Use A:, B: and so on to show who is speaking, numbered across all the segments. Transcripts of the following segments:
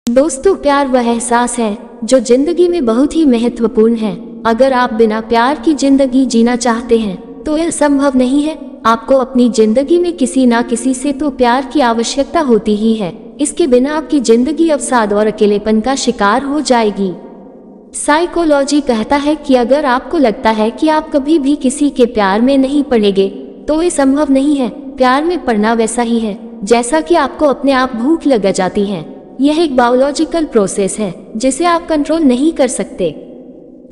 A: दोस्तों, प्यार वह एहसास है जो जिंदगी में बहुत ही महत्वपूर्ण है। अगर आप बिना प्यार की जिंदगी जीना चाहते हैं तो यह संभव नहीं है। आपको अपनी जिंदगी में किसी ना किसी से तो प्यार की आवश्यकता होती ही है। इसके बिना आपकी जिंदगी अवसाद और अकेलेपन का शिकार हो जाएगी। साइकोलॉजी कहता है कि अगर आपको लगता है कि आप कभी भी किसी के प्यार में नहीं पड़ेंगे तो ये संभव नहीं है। प्यार में पड़ना वैसा ही है जैसा कि आपको अपने आप भूख लग जाती है। यह एक बायोलॉजिकल प्रोसेस है जिसे आप कंट्रोल नहीं कर सकते।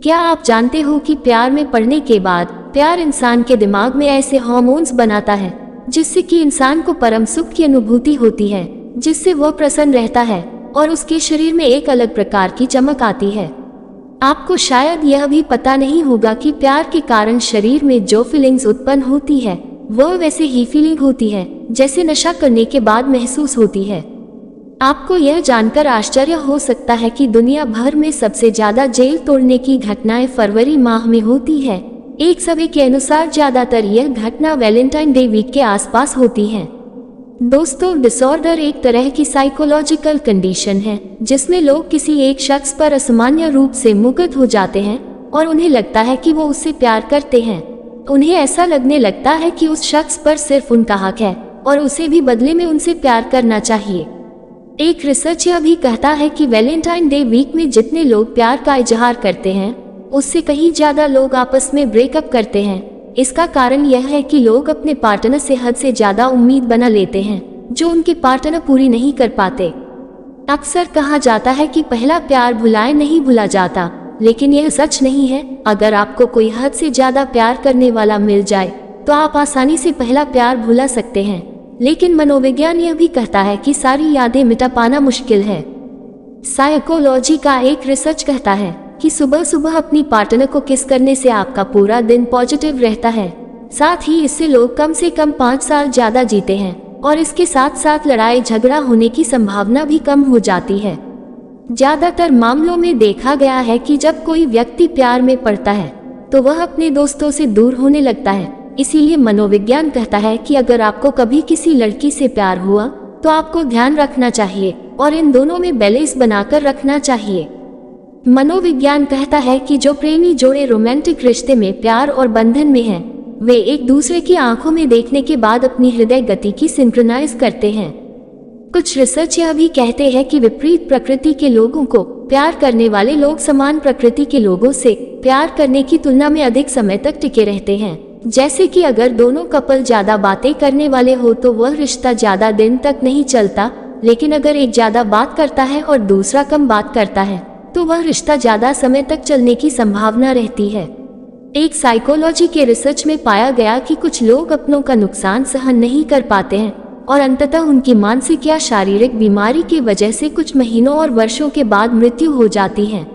A: क्या आप जानते हो कि प्यार में पड़ने के बाद प्यार इंसान के दिमाग में ऐसे हार्मोन्स बनाता है जिससे कि इंसान को परम सुख की अनुभूति होती है, जिससे वह प्रसन्न रहता है और उसके शरीर में एक अलग प्रकार की चमक आती है। आपको शायद यह भी पता नहीं होगा कि प्यार के कारण शरीर में जो फीलिंग्स उत्पन्न होती है वह वैसे ही फीलिंग होती है जैसे नशा करने के बाद महसूस होती है। आपको यह जानकर आश्चर्य हो सकता है कि दुनिया भर में सबसे ज्यादा जेल तोड़ने की घटनाएं फरवरी माह में होती है। एक सर्वे के अनुसार ज्यादातर यह घटना वैलेंटाइन डे वीक के आसपास होती है। दोस्तों, डिसऑर्डर एक तरह की साइकोलॉजिकल कंडीशन है जिसमें लोग किसी एक शख्स पर असामान्य रूप से मुग्ध हो जाते हैं और उन्हें लगता है कि वो उससे प्यार करते हैं। उन्हें ऐसा लगने लगता है कि उस शख्स पर सिर्फ उनका हक है और उसे भी बदले में उनसे प्यार करना चाहिए। एक रिसर्च यह भी कहता है कि वैलेंटाइन डे वीक में जितने लोग प्यार का इजहार करते हैं उससे कहीं ज्यादा लोग आपस में ब्रेकअप करते हैं। इसका कारण यह है कि लोग अपने पार्टनर से हद से ज्यादा उम्मीद बना लेते हैं जो उनके पार्टनर पूरी नहीं कर पाते। अक्सर कहा जाता है कि पहला प्यार भुलाए नहीं भुला जाता, लेकिन यह सच नहीं है। अगर आपको कोई हद से ज्यादा प्यार करने वाला मिल जाए तो आप आसानी से पहला प्यार भुला सकते हैं, लेकिन मनोविज्ञान यह भी कहता है कि सारी यादें मिटा पाना मुश्किल है। साइकोलॉजी का एक रिसर्च कहता है कि सुबह सुबह अपनी पार्टनर को किस करने से आपका पूरा दिन पॉजिटिव रहता है। साथ ही इससे लोग कम से कम 5 साल ज्यादा जीते हैं और इसके साथ साथ लड़ाई झगड़ा होने की संभावना भी कम हो जाती है। ज्यादातर मामलों में देखा गया है कि जब कोई व्यक्ति प्यार में पड़ता है तो वह अपने दोस्तों से दूर होने लगता है। इसीलिए मनोविज्ञान कहता है कि अगर आपको कभी किसी लड़की से प्यार हुआ तो आपको ध्यान रखना चाहिए और इन दोनों में बैलेंस बनाकर रखना चाहिए। मनोविज्ञान कहता है कि जो प्रेमी जोड़े रोमांटिक रिश्ते में प्यार और बंधन में हैं, वे एक दूसरे की आंखों में देखने के बाद अपनी हृदय गति की सिंक्रोनाइज करते हैं। कुछ रिसर्च यह भी कहते हैं कि विपरीत प्रकृति के लोगों को प्यार करने वाले लोग समान प्रकृति के लोगों से प्यार करने की तुलना में अधिक समय तक टिके रहते हैं। जैसे कि अगर दोनों कपल ज्यादा बातें करने वाले हो तो वह रिश्ता ज्यादा दिन तक नहीं चलता, लेकिन अगर एक ज्यादा बात करता है और दूसरा कम बात करता है तो वह रिश्ता ज्यादा समय तक चलने की संभावना रहती है। एक साइकोलॉजी के रिसर्च में पाया गया कि कुछ लोग अपनों का नुकसान सहन नहीं कर पाते हैं और अंततः उनकी मानसिक या शारीरिक बीमारी की वजह से कुछ महीनों और वर्षों के बाद मृत्यु हो जाती है।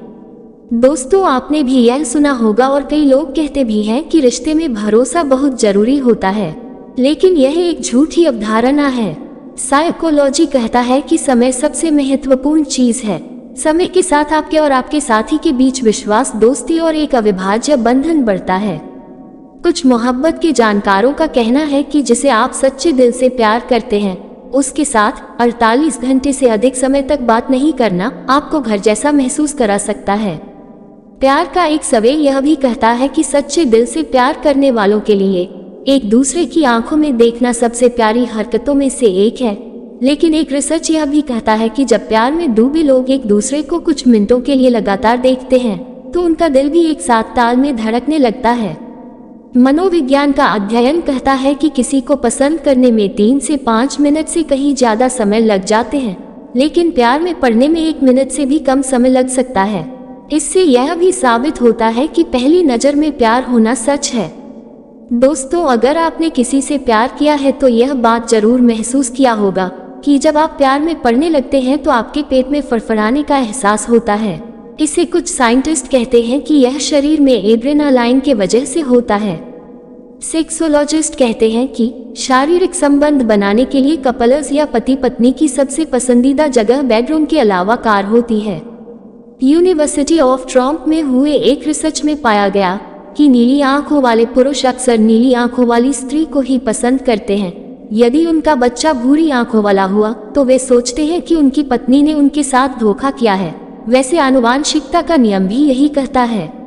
A: दोस्तों, आपने भी यह सुना होगा और कई लोग कहते भी हैं कि रिश्ते में भरोसा बहुत जरूरी होता है, लेकिन यह एक झूठी अवधारणा है। साइकोलॉजी कहता है कि समय सबसे महत्वपूर्ण चीज है। समय के साथ आपके और आपके साथी के बीच विश्वास, दोस्ती और एक अविभाज्य बंधन बढ़ता है। कुछ मोहब्बत के जानकारों का कहना है कि जिसे आप सच्चे दिल से प्यार करते हैं उसके साथ 48 घंटे से अधिक समय तक बात नहीं करना आपको घर जैसा महसूस करा सकता है। प्यार का एक सर्वे यह भी कहता है कि सच्चे दिल से प्यार करने वालों के लिए एक दूसरे की आंखों में देखना सबसे प्यारी हरकतों में से एक है। लेकिन एक रिसर्च यह भी कहता है कि जब प्यार में डूबे लोग एक दूसरे को कुछ मिनटों के लिए लगातार देखते हैं तो उनका दिल भी एक साथ ताल में धड़कने लगता है। मनोविज्ञान का अध्ययन कहता है कि किसी को पसंद करने में 3 से 5 मिनट से कहीं ज्यादा समय लग जाते हैं, लेकिन प्यार में पड़ने में 1 मिनट से भी कम समय लग सकता है। इससे यह भी साबित होता है कि पहली नजर में प्यार होना सच है। दोस्तों, अगर आपने किसी से प्यार किया है तो यह बात जरूर महसूस किया होगा कि जब आप प्यार में पड़ने लगते हैं तो आपके पेट में फड़फड़ाने का एहसास होता है। इसे कुछ साइंटिस्ट कहते हैं कि यह शरीर में एड्रेनालाइन के वजह से होता है। सेक्सोलॉजिस्ट कहते हैं कि शारीरिक संबंध बनाने के लिए कपल्स या पति पत्नी की सबसे पसंदीदा जगह बेडरूम के अलावा कार होती है। यूनिवर्सिटी ऑफ टोरंटो में हुए एक रिसर्च में पाया गया कि नीली आंखों वाले पुरुष अक्सर नीली आंखों वाली स्त्री को ही पसंद करते हैं, यदि उनका बच्चा भूरी आंखों वाला हुआ तो वे सोचते हैं कि उनकी पत्नी ने उनके साथ धोखा किया है। वैसे आनुवांशिकता का नियम भी यही कहता है।